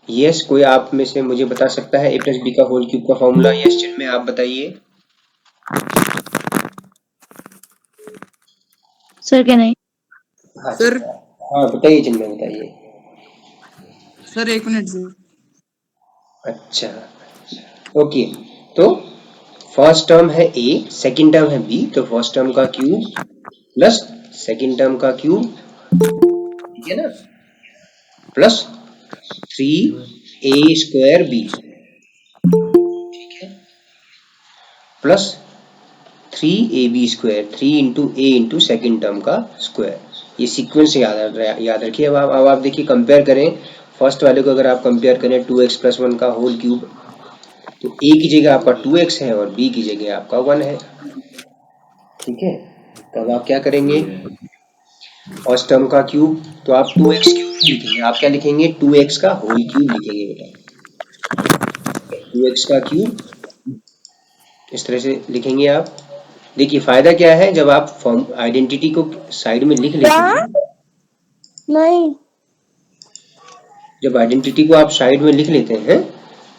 Yes, कोई आप में से मुझे बता सकता है ए प्लस बी का होल क्यूब का फॉर्मूला? यस चैट में आप बताइए। सर क्या नहीं? हाँ सर हाँ बताइए चिन्मय बताइए। Sir 1 minute sir. अच्छा ओके, तो फर्स्ट टर्म है ए, सेकंड टर्म है बी, तो फर्स्ट टर्म का क्यूब प्लस सेकंड टर्म का क्यूब, ठीक है ना, प्लस 3a² बी, ठीक है, plus 3ab², 3 × a × second term का स्क्वायर। ये सीक्वेंस याद रखिए। अब आप देखिए, कंपेयर करें फर्स्ट वाले को। अगर आप कंपेयर करें 2x+1 का होल क्यूब, तो a की जगह आपका 2x है और b की जगह आपका 1 है, ठीक है। तब आप क्या करेंगे, फर्स्ट टर्म का क्यूब तो आप 2x³ लिखेंगे। आप क्या लिखेंगे, 2x का होल क्यूब लिखेंगे बेटा, 2x का क्यूब इस तरह से लिखेंगे आप। देखिए फायदा क्या है, जब आप फॉर्म आइडेंटिटी को साइड में लिख लेते हैं, नहीं। जब आइडेंटिटी को आप साइड में लिख लेते हैं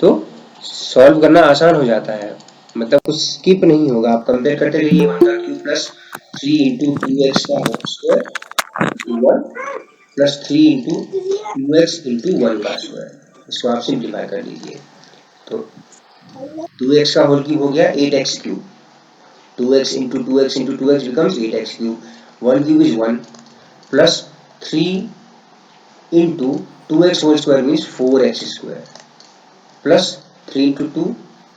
तो सॉल्व करना आसान हो जाता है, मतलब कुछ स्किप नहीं होगा। आप कंपेयर करते रहिए, 1 का क्यूब प्लस 3 × 2x का whole square into 1 plus 3 × 2x × 1 का स्क्वायर। इसको आप सिंप्लीफाई कर लीजिए, तो 2x का होल क्यूब हो गया 8x³ 2x × 2x × 2x becomes 8x³। 1 cube is 1 plus 3 into 2x whole square means 4x² plus 3 × 2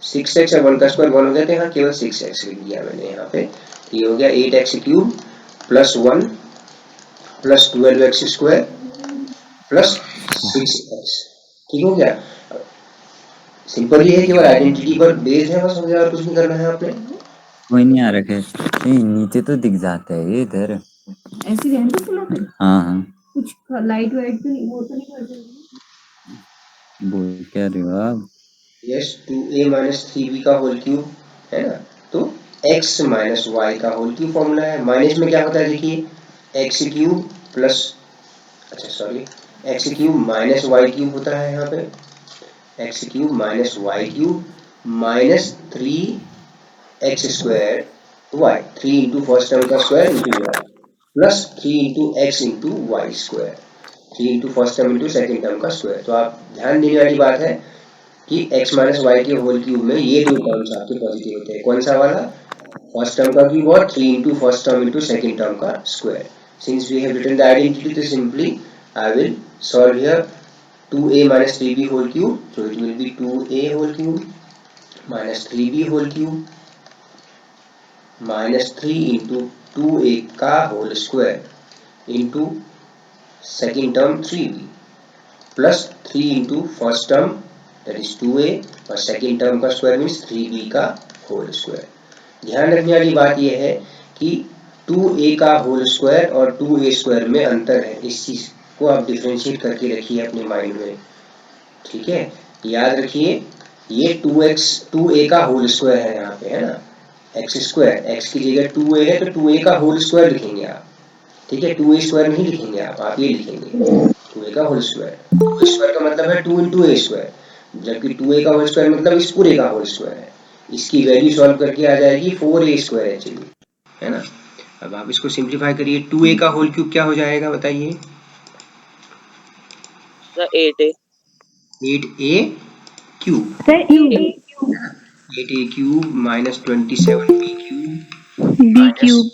6x और 1 का स्क्वायर 1 हो गया, तो यहाँ केवल 6x लिख दिया मैंने यहाँ पे। ये हो गया 8x³ plus 1 plus 12x² plus 6x, ठीक हो गया। सिंपल ये है, केवल आइडेंटिटी पर बेस्ड है, बस हो गया, और कुछ नहीं करना है आपने। कोई नहीं आ रखे, नीचे तो दिख जाता है इधर। ऐसी रहने दो फ्लोर पे। हाँ कुछ लाइट वाइट तो नहीं, वो तो नहीं कर सकती। बोल क्या रहे हो आप? यस, 2a माइनस 3b का होल क्यूब है ना, तो x माइनस वाई का होल क्यूब फॉर्मूला है। माइनस में क्या होता है, देखिए x³ प्लस, अच्छा सॉरी, x³ माइनस y³ होता है यहाँ पे, x³ minus y³ minus 3x² y, 3 × first term का square into y plus 3 × x × y², 3 × first term into second term का स्क्वायर। तो आप ध्यान देने वाली बात है कि x माइनस वाई के होल क्यूब में ये दो टर्म्स आपके पॉजिटिव होते हैं। कौन सा वाला, फर्स्ट टर्म का क्यूब और 3 × first term into second term का square. Since we have written the identity, तो simply I will solve here 2a minus 3b whole cube, so it will be 2a whole cube minus 3b whole cube minus 3 into 2a का whole square into second term 3b plus 3 into first term that is 2a और second term का square means 3b का whole square. ध्यान रखने वाली बात यह है कि 2a का होल स्क्वायर और 2a² में अंतर है, इस चीज को आप डिफ्रेंशिएट करके रखिए अपने माइंड में, ठीक है। याद रखिए ये 2a का होल स्क्वायर है यहाँ पे, है ना, x² x की जगह 2a है तो 2a का होल स्क्वायर लिखेंगे आप, ठीक है। 2a² नहीं लिखेंगे आप ये लिखेंगे 2a का होल स्क्वायर। 2a² का मतलब है 2 × a², जबकि 2a का होल स्क्वायर मतलब इस पूरे का होल स्क्वायर है। इसकी वैल्यू सॉल्व करके आ जाएगी 4a² एक्चुअली, है ना। अब आप इसको सिंप्लीफाई करिए, 2a का होल क्यूब क्या हो जाएगा बताइए, 8a³ 8a³ minus 27b³ B minus cube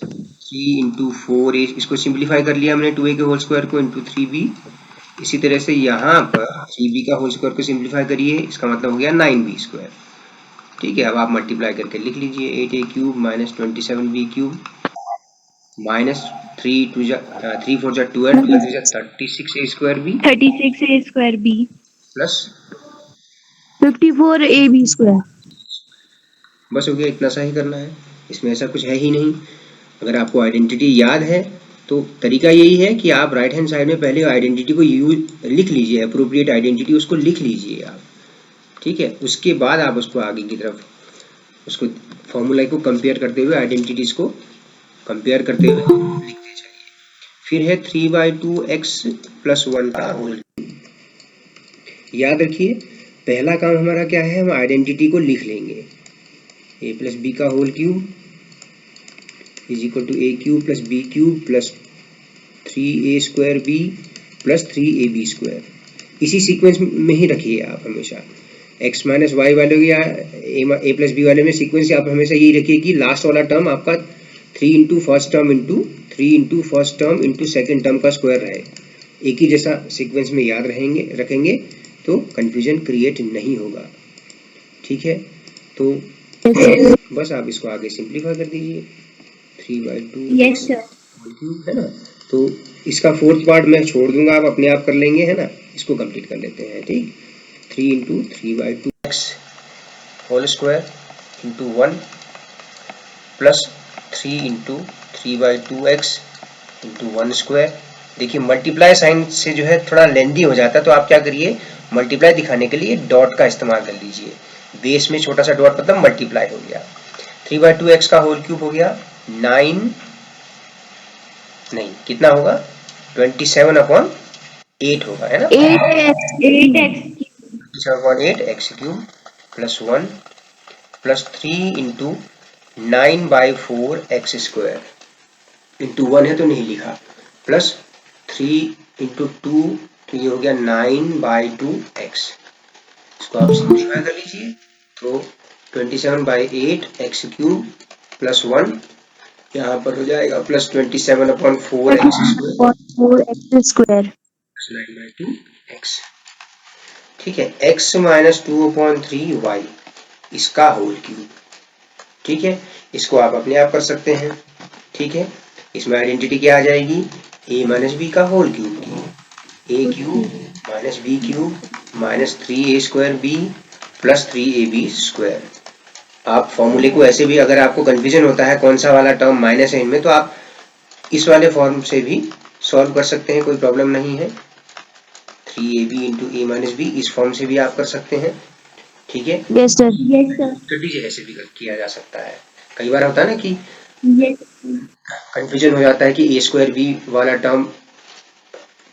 3 × 4a, इसको सिंप्लीफाई कर लिया हमने 2a के होल स्क्वायर को इंटू 3b। इसी तरह से यहाँ पर 3b का होल स्क्वायर को सिंप्लीफाई करिए, इसका मतलब हो गया 9b², ठीक है। अब आप मल्टीप्लाई करके लिख लीजिए 8a³ माइनस 27b³ माइनस 3 4 जा 12 12 जा 36a² 36a² B plus 54ab²। बस हो गया, इतना सा ही करना है, इसमें ऐसा कुछ है ही नहीं। अगर आपको आइडेंटिटी याद है तो तरीका यही है कि आप राइट हैंड साइड में पहले आइडेंटिटी को यूज लिख लीजिए, अप्रोप्रिएट आइडेंटिटी उसको लिख लीजिए आप, ठीक है। उसके बाद आप उसको आगे की तरफ उसको फॉर्मूला को कंपेयर करते हुए, आइडेंटिटीज को कंपेयर करते हुए लिखते जाइए। फिर है 3/2x + 1 का होल, याद रखिए पहला काम हमारा क्या है, हम आइडेंटिटी को लिख लेंगे, a प्लस बी का whole cube is equal to A cube plus B cube plus 3a² b plus 3ab square. इसी सीक्वेंस में ही रखिए आप हमेशा, x माइनस वाई वाले या ए प्लस बी वाले में सीक्वेंस आप हमेशा यही रखिए कि लास्ट वाला टर्म आपका 3 into first term into 3 into first term into second term का स्क्वायर रहे। एक ही जैसा सीक्वेंस में याद रखेंगे तो कंफ्यूजन क्रिएट नहीं होगा। ठीक है, तो बस आप इसको आगे सिंप्लीफाई कर दीजिए, 3/2 यस सर। है ना। तो इसका फोर्थ पार्ट मैं छोड़ दूंगा, आप अपने आप कर लेंगे, है ना। इसको कंप्लीट कर लेते हैं। ठीक, 3 into 3/2 X whole square into 1 plus 3 into 3/2 X into 1 square. देखिए मल्टीप्लाई साइन से जो है थोड़ा लेंदी हो जाता है, तो आप क्या करिए, मल्टीप्लाई दिखाने के लिए डॉट का इस्तेमाल कर लीजिए। बेस में छोटा सा डॉट मतलब मल्टीप्लाई हो गया। 3/2 एक्स का होल क्यूब हो गया 9, नहीं कितना होगा 27/8 होगा, है ना। 8x 27/8 x cube plus 1 plus 3 into 9/4 x square into 1 है तो नहीं लिखा, प्लस 3 इंटू 2 तो ये हो गया 9/2 एक्स। इसको आप सिंप्लीफाई कर लीजिए तो 27/8 एक्स क्यूब प्लस 1 यहाँ पर हो जाएगा plus 27/4 x square 4x square 9/2 x. ठीक है, x माइनस 2/3 वाई इसका होल क्यूब। ठीक है, इसको आप अपने आप कर सकते हैं। ठीक है, इसमें आइडेंटिटी क्या आ जाएगी, a माइनस बी का होल क्यूब की, a cube minus B cube minus 3a² b plus 3ab square. आप फॉर्मूले को ऐसे भी, अगर आपको कंफ्यूजन होता है कौन सा वाला टर्म माइनस है इनमें, तो आप इस वाले फॉर्म से भी सॉल्व कर सकते हैं, कोई प्रॉब्लम नहीं है। 3ab into a minus B इस फॉर्म से भी आप कर सकते हैं। ठीक है, यस सर। Yes sir. कर दीजिए, ऐसे भी किया जा सकता है। कई बार होता है ना कि यस कंफ्यूजन हो जाता है कि a² b वाला टर्म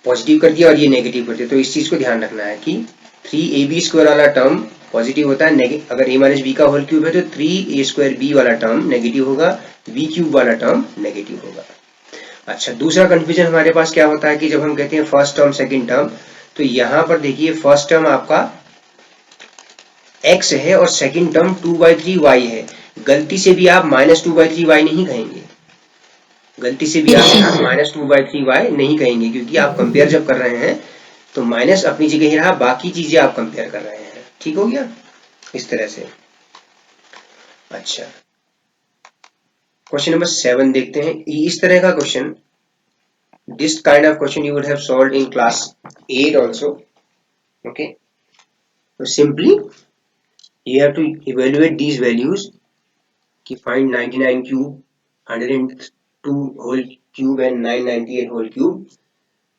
पॉजिटिव कर दिया और ये नेगेटिव कर दिया, तो इस चीज को ध्यान रखना है कि 3ab² वाला टर्म पॉजिटिव होता है, अगर a माइनस बी का होल क्यूब है तो 3a² b वाला टर्म नेगेटिव होगा, b क्यूब वाला टर्म नेगेटिव होगा। अच्छा, दूसरा कंफ्यूजन हमारे पास क्या होता है कि जब हम कहते हैं फर्स्ट टर्म सेकंड टर्म, तो यहां पर देखिए फर्स्ट टर्म आपका x है और सेकंड टर्म 2/3 y है। गलती से भी आप -2/3 y नहीं कहेंगे, गलती से भी आप यहाँ -2/3 y नहीं कहेंगे, क्योंकि आप कंपेयर जब कर रहे हैं तो माइनस अपनी जगह ही रहा, बाकी चीजें आप कंपेयर कर रहे हैं। ठीक हो गया, इस तरह से। अच्छा, क्वेश्चन नंबर 7 देखते हैं। इस तरह का question, this kind of question you would have solved in class 8 also. Okay, तो simply you have to evaluate these values कि find 99 cube, 102 whole cube and 998 whole cube।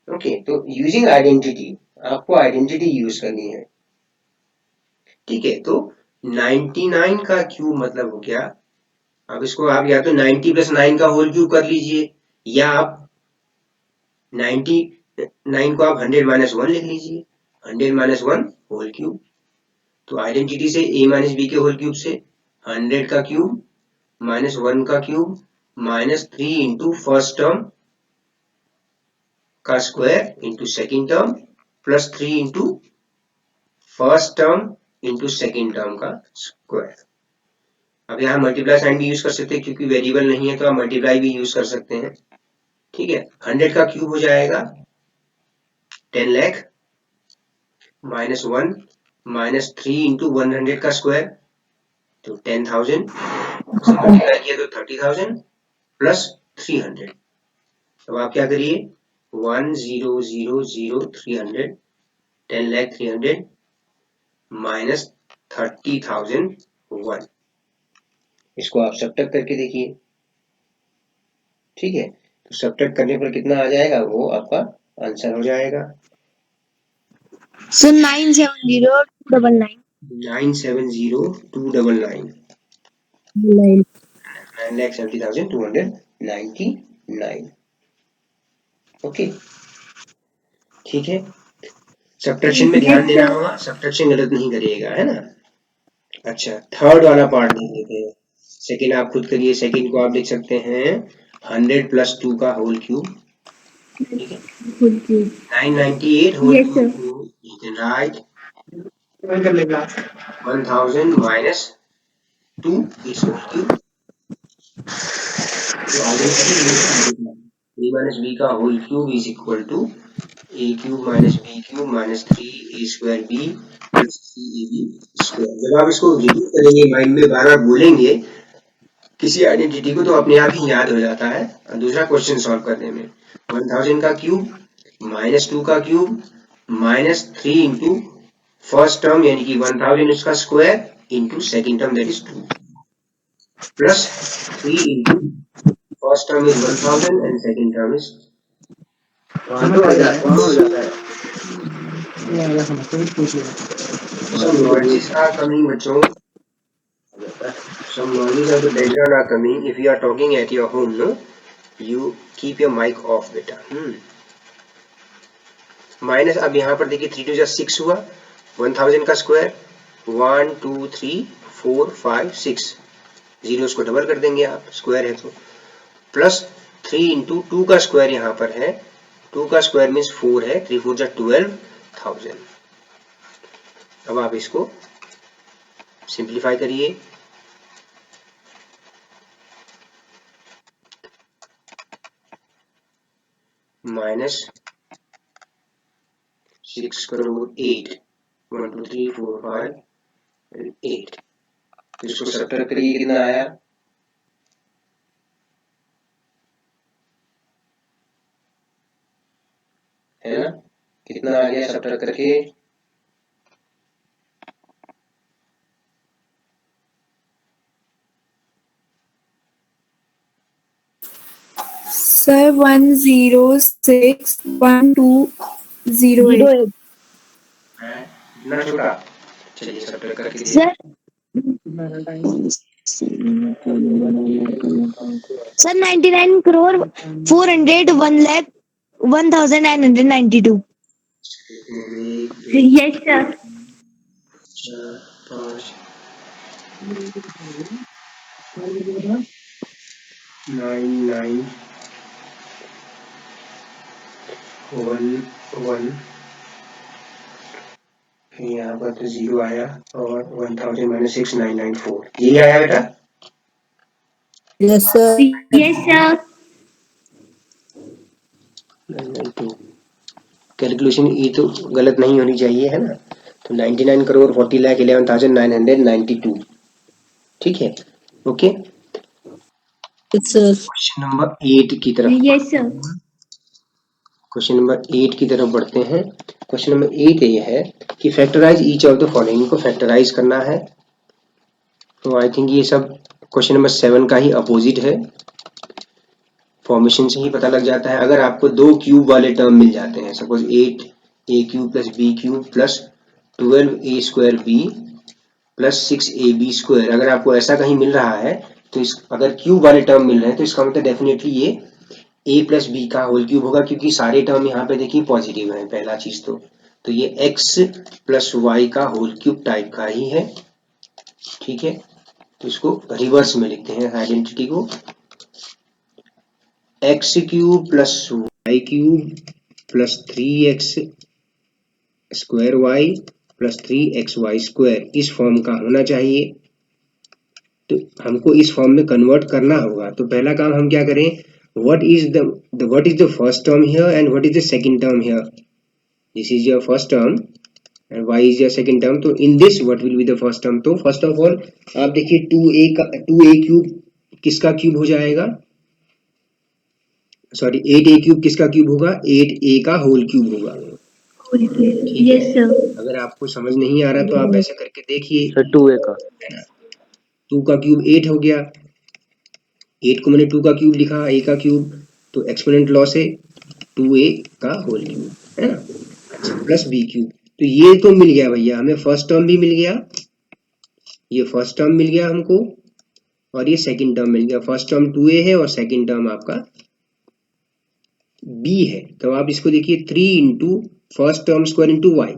Okay, तो यूजिंग आइडेंटिटी, आपको identity use करनी है। ठीक है, तो 99 का क्यूब मतलब हो गया, अब इसको आप या तो 90 प्लस 9 का होल क्यूब कर लीजिए, या आप 99 को आप 100 माइनस 1 लिख लीजिए, 100 माइनस 1 होल क्यूब। तो आइडेंटिटी से a माइनस बी के होल क्यूब से 100 का क्यूब माइनस 1 का cube minus 3 into first term का square into second term plus 3 into first term into second term का स्क्वायर। अब यहाँ मल्टीप्लाई साइन भी यूज कर सकते हैं, क्योंकि वेरिएबल नहीं है तो आप मल्टीप्लाई भी यूज कर सकते हैं। ठीक है, 100 का क्यूब हो जाएगा 10 लाख माइनस 1 माइनस 3 इंटू 100 का स्क्वायर तो 10,000, मल्टीप्लाई किया तो 30,000 प्लस 300। अब आप क्या करिए, 1,000,300 10 लाख 300 माइनस 30,001, इसको आप सब्ट्रैक्ट करके देखिए। ठीक है, तो सब्ट्रैक्ट करने पर कितना आ जाएगा, वो आपका आंसर हो जाएगा। सर 970,299 970,299 9 9,70,299। ओके, ठीक है। सब्ट्रैक्शन में ध्यान देना होगा, सब्ट्रैक्शन गलत नहीं करिएगा, है ना। अच्छा, थर्ड वाला पार्ट देख लेते हैं। सेकंड आप खुद करिए, सेकंड को आप लिख सकते हैं 100 + 2 का होल क्यूब, ठीक है। 998 whole Yes, sir. Cube, you can write 1000 minus 2 its whole cube। तो आइडेंटिटी a minus b का whole cube is equal to a cube minus b cube minus 3a² b plus 3ab square. जब आप इसको review करेंगे, mind में बार बार बोलेंगे किसी identity को, तो अपने आप ही याद हो जाता है दूसरा क्वेश्चन सॉल्व करने में। 1000 का क्यूब माइनस 2 का cube minus 3 into first term यानी कि 1000 उसका square into second term that is 2 plus 3 into first term is 1000 and second term is some noises are coming बच्चों, some noises of the background are coming. If you are talking at your home, no, you keep your mic off बेटा। Minus, अब यहाँ पर देखिए 3 2 6 हुआ, 1000 का square 1 2 3 4 5 6, zeros को double कर देंगे आप, स्क्वायर है तो, प्लस 3 इंटू 2 का स्क्वायर यहाँ पर है, 2 का स्क्वायर मीन्स 4 है, 3 4 12,000। अब आप इसको सिंप्लीफाई करिए, माइनस 6 करोड़ 8, 1 2 3 4 5 8, इसको सब्ट्रैक्ट करिए, कितना आया, है ना, कितना आ गया सब्ट्रैक्ट करके, Sir, 1061208. इतना छोटा, चलिए सब्ट्रैक्ट करके दिए। Sir, sir, 99 crore 400 1 lakh 1992. Yes, sir. 4 5 9 9 1 1, फिर यहाँ पर तो 0 आया और 1000 माइनस 6994, यही आया बेटा। Yes, sir. Yes, sir. 992 calculation ये तो गलत नहीं होनी चाहिए, है ना। तो 99 करोड़ 40 लाख 11,992, ठीक है, okay. Yes, sir. Question number 8 की तरफ, Yes, sir. क्वेश्चन नंबर 8 की तरफ बढ़ते हैं। क्वेश्चन नंबर 8 ये है कि factorise each of the following, को फैक्टराइज करना है। तो आई थिंक ये सब क्वेश्चन नंबर 7 का ही अपोजिट है, फॉर्मेशन से ही पता लग जाता है। अगर आपको दो क्यूब वाले टर्म मिल जाते हैं, suppose 8a³ plus b³ plus 12a² b plus 6ab², अगर आपको ऐसा कहीं मिल रहा है, तो इस अगर क्यूब वाले टर्म मिल रहे हैं तो इसका मतलब डेफिनेटली ये a प्लस b का होल क्यूब होगा, क्योंकि सारे टर्म यहाँ पे देखिए पॉजिटिव है, पहला चीज तो ये x प्लस वाई का होल क्यूब टाइप का ही है, ठीक है। तो इसको रिवर्स में लिखते हैं आइडेंटिटी को, x³ plus y³ plus 3x square y plus 3xy² इस फॉर्म का होना चाहिए। तो हमको इस फॉर्म में कन्वर्ट करना होगा। तो पहला काम हम क्या करें, what is the first term here and what is the second term here? This is your first term and y is your second term. तो in this what will be the first term? तो first of all आप देखिए 2a³ किसका cube हो जाएगा, sorry 8a³ किसका cube होगा, 8a का होल क्यूब होगा। Yes, sir. अगर आपको समझ नहीं आ रहा तो आप ऐसे करके देखिए, सर 2a का, 2 का क्यूब 8 हो गया, 8 को मैंने 2 का क्यूब लिखा, a का क्यूब, तो एक्सपोनेंट लॉ से 2a का होल क्यूब, है ना। अच्छा, प्लस b³, तो ये तो मिल गया भैया हमें, फर्स्ट टर्म भी मिल गया, ये फर्स्ट टर्म मिल गया हमको, और ये सेकंड टर्म मिल गया। फर्स्ट टर्म 2a है और सेकंड टर्म आपका b है। तो आप इसको देखिए 3 into first term square into Y,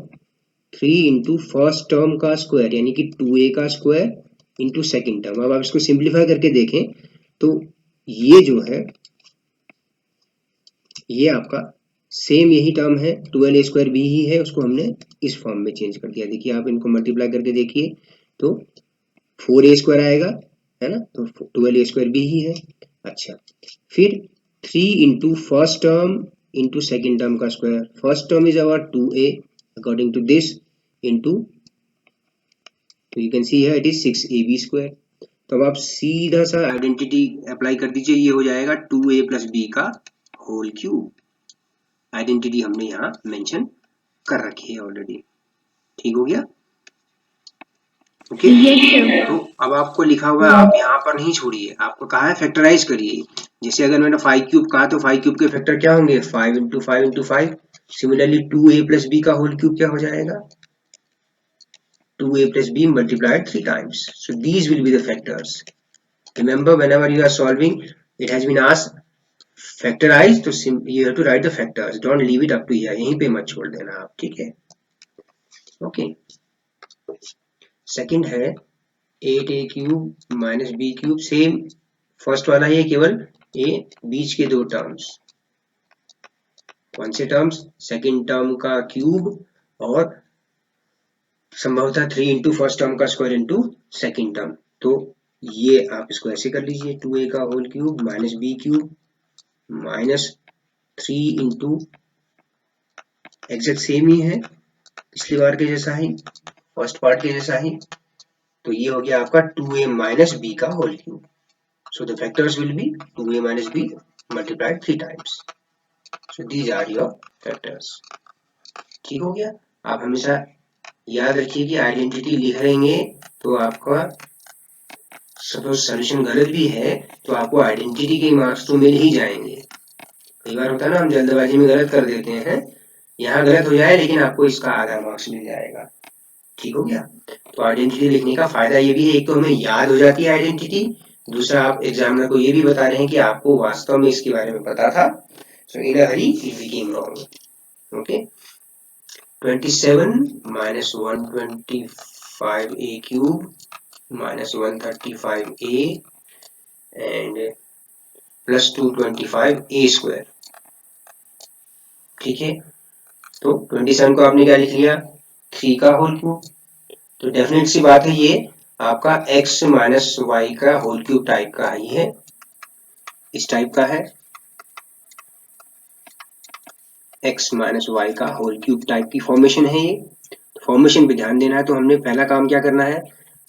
3 into first term का स्क्वायर यानी कि 2a का स्क्वायर इंटू सेकेंड टर्म। अब आप इसको सिंप्लीफाई करके देखें तो ये जो है ये आपका सेम यही टर्म है, 12a स्क्वायर भी ही है, उसको हमने इस फॉर्म में चेंज कर दिया। देखिए आप इनको मल्टीप्लाई करके देखिए तो 4a स्क्वायर आएगा, है ना, तो 12a स्क्वायर भी ही है। अच्छा, फिर 3 into first term into second term का square, first term is our 2a according to this into, तो you can see here it is 6ab square. तो अब आप सीधा सा आइडेंटिटी अप्लाई कर दीजिए, ये हो जाएगा 2a प्लस b का होल क्यूब। आइडेंटिटी हमने यहाँ मेंशन कर रखी है ऑलरेडी, ठीक हो गया। ओके तो अब आपको लिखा हुआ है, आप यहाँ पर नहीं छोड़िए, आपको कहा है फैक्टराइज करिए। जैसे अगर मैंने 5 क्यूब कहा तो 5 क्यूब के फैक्टर क्या होंगे, 5 into 5 into 5। Similarly 2a plus b का होल क्यूब क्या हो जाएगा, 2a plus b multiplied 3 times. So these will be the factors. Remember, whenever you are solving, it has been asked factorize, तो you have to write the factors. Don't leave it up to here. यहीं पे मत छोड़ देना आप, ठीक है। Okay, second है 8a cube minus b cube, same first वाला ही, केवल a बीच के दो टर्म्स, कौन से टर्म्स, सेकंड टर्म का क्यूब और संभवतः 3 इंटू फर्स्ट टर्म का स्क्वायर इंटू सेकेंड टर्म। तो ये आप इसको ऐसे कर लीजिए, 2a का whole cube minus b cube minus 3 into, exact same ही है पिछली बार के जैसा ही, फर्स्ट पार्ट के जैसा ही। तो ये हो गया आपका 2a माइनस b का whole cube. So the factors will be 2a minus b multiplied 3 times. So these are your factors, ठीक हो गया। आप हमेशा याद रखिए कि आइडेंटिटी लिख रहेंगे तो आपका सपोज सॉल्यूशन गलत भी है तो आपको आइडेंटिटी के मार्क्स तो मिल ही जाएंगे। कई बार होता है ना, हम जल्दबाजी में गलत कर देते हैं, यहाँ गलत हो जाए लेकिन आपको इसका आधा मार्क्स मिल जाएगा, ठीक हो गया। तो आइडेंटिटी लिखने का फायदा ये भी है, एक तो हमें याद हो जाती है आइडेंटिटी, दूसरा आप एग्जामिनर को ये भी बता रहे हैं कि आपको वास्तव में इसके बारे में पता था। So in a hurry it became wrong. Okay, 27 minus 125a cube minus 135a and plus 225a square, ठीक है। तो 27 को आपने क्या लिख लिया, 3 का होल क्यूब। तो डेफिनेट सी बात है ये आपका x माइनस वाई का होल क्यूब टाइप का ही है, इस टाइप का है, x माइनस वाई का होल क्यूब टाइप की फॉर्मेशन है ये। फॉर्मेशन पे ध्यान देना है, तो हमने पहला काम क्या करना है,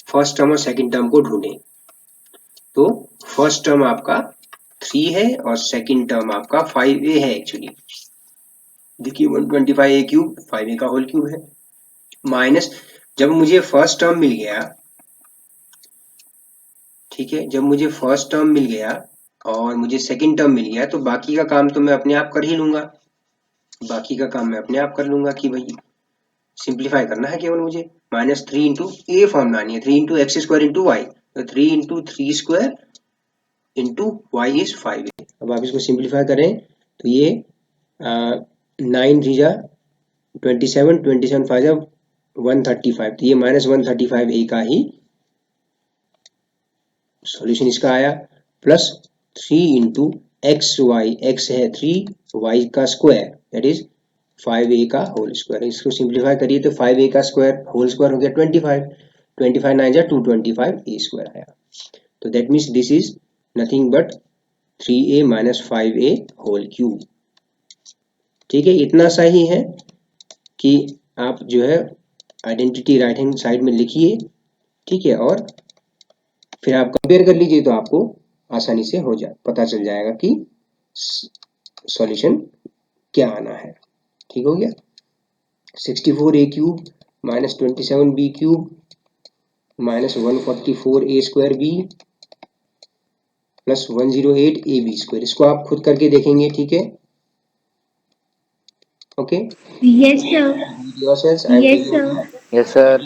फर्स्ट टर्म और सेकंड टर्म को ढूंढें। तो फर्स्ट टर्म आपका 3 है और सेकंड टर्म आपका 5a है। एक्चुअली देखिए 125a क्यूब 5a का होल क्यूब है, माइनस जब मुझे फर्स्ट टर्म मिल गया, ठीक है, जब मुझे फर्स्ट टर्म मिल गया और मुझे सेकंड टर्म मिल गया तो बाकी का काम तो मैं अपने आप कर ही लूंगा, बाकी का काम मैं अपने आप कर लूंगा कि भाई सिंप्लीफाई करना है केवल मुझे। माइनस 3 इंटू ए फॉर्म लानी है, 3 into X square into Y, तो 3 into 3 square into Y is 5a। अब आप इसको सिंप्लीफाई करें तो ये 9 3 जा 27, 27 5 जा 135, तो ये माइनस 135a का ही सॉल्यूशन इसका आया, plus 3 into X Y, X है 3, वाई का स्क्वायर दैट इज 5a का होल स्क्वायर। इसको सिंप्लीफाई करिए तो 5a का स्क्वायर होल स्क्वायर हो गया 25, 25 9 जा 225a स्क्वायर आया। तो that means this is nothing but 3a minus 5a whole cube, ठीक है। इतना सा ही है कि आप जो है आइडेंटिटी राइट हैंड साइड में लिखिए, ठीक है, और फिर आप कंपेयर कर लीजिए तो आपको आसानी से हो जाए, पता चल जाएगा कि सॉल्यूशन क्या आना है, ठीक हो गया। 64a cube minus 27b cube minus 144a square B plus 108ab square, इसको आप खुद करके देखेंगे, ठीक है। Okay, Yes, sir. yourselves, I am Yes, sir. Yes sir.